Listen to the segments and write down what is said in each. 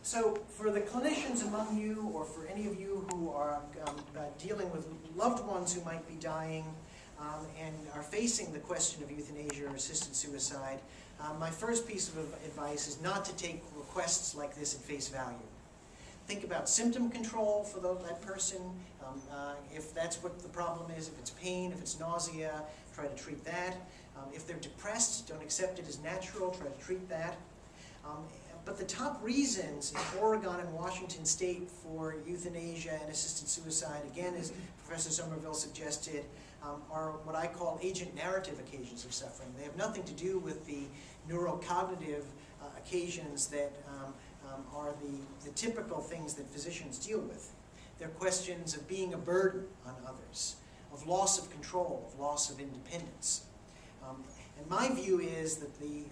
So for the clinicians among you, or for any of you who are dealing with loved ones who might be dying and are facing the question of euthanasia or assisted suicide, my first piece of advice is not to take requests like this at face value. Think about symptom control for that person. If that's what the problem is, if it's pain, if it's nausea, try to treat that. If they're depressed, don't accept it as natural, try to treat that. But the top reasons in Oregon and Washington State for euthanasia and assisted suicide, again, as Professor Somerville suggested, are what I call agent narrative occasions of suffering. They have nothing to do with the neurocognitive occasions that are the typical things that physicians deal with. They're questions of being a burden on others, of loss of control, of loss of independence. And my view is that the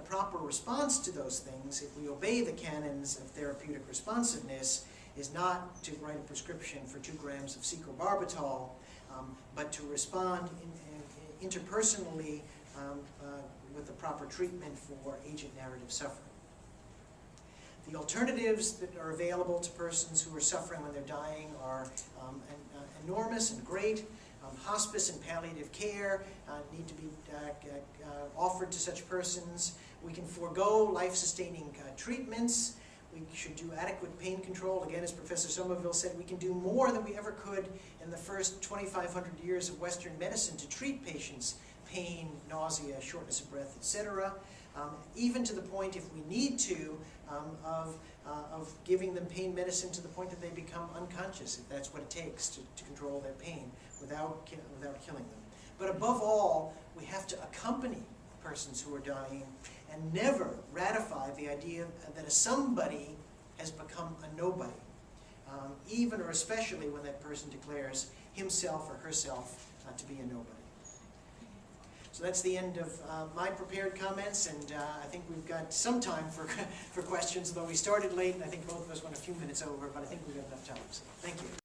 proper response to those things, if we obey the canons of therapeutic responsiveness, is not to write a prescription for 2 grams of secobarbital, but to respond interpersonally with the proper treatment for agent narrative suffering. The alternatives that are available to persons who are suffering when they're dying are enormous and great. Hospice and palliative care need to be offered to such persons. We can forego life-sustaining treatments. We should do adequate pain control. Again, as Professor Somerville said, we can do more than we ever could in the first 2,500 years of Western medicine to treat patients' pain, nausea, shortness of breath, etc. Even to the point, if we need to, of giving them pain medicine to the point that they become unconscious, if that's what it takes to control their pain without killing them. But above all, we have to accompany persons who are dying and never ratify the idea that a somebody has become a nobody, even or especially when that person declares himself or herself to be a nobody. So that's the end of my prepared comments, and I think we've got some time for questions, although we started late, and I think both of us went a few minutes over, but I think we've got enough time. So thank you.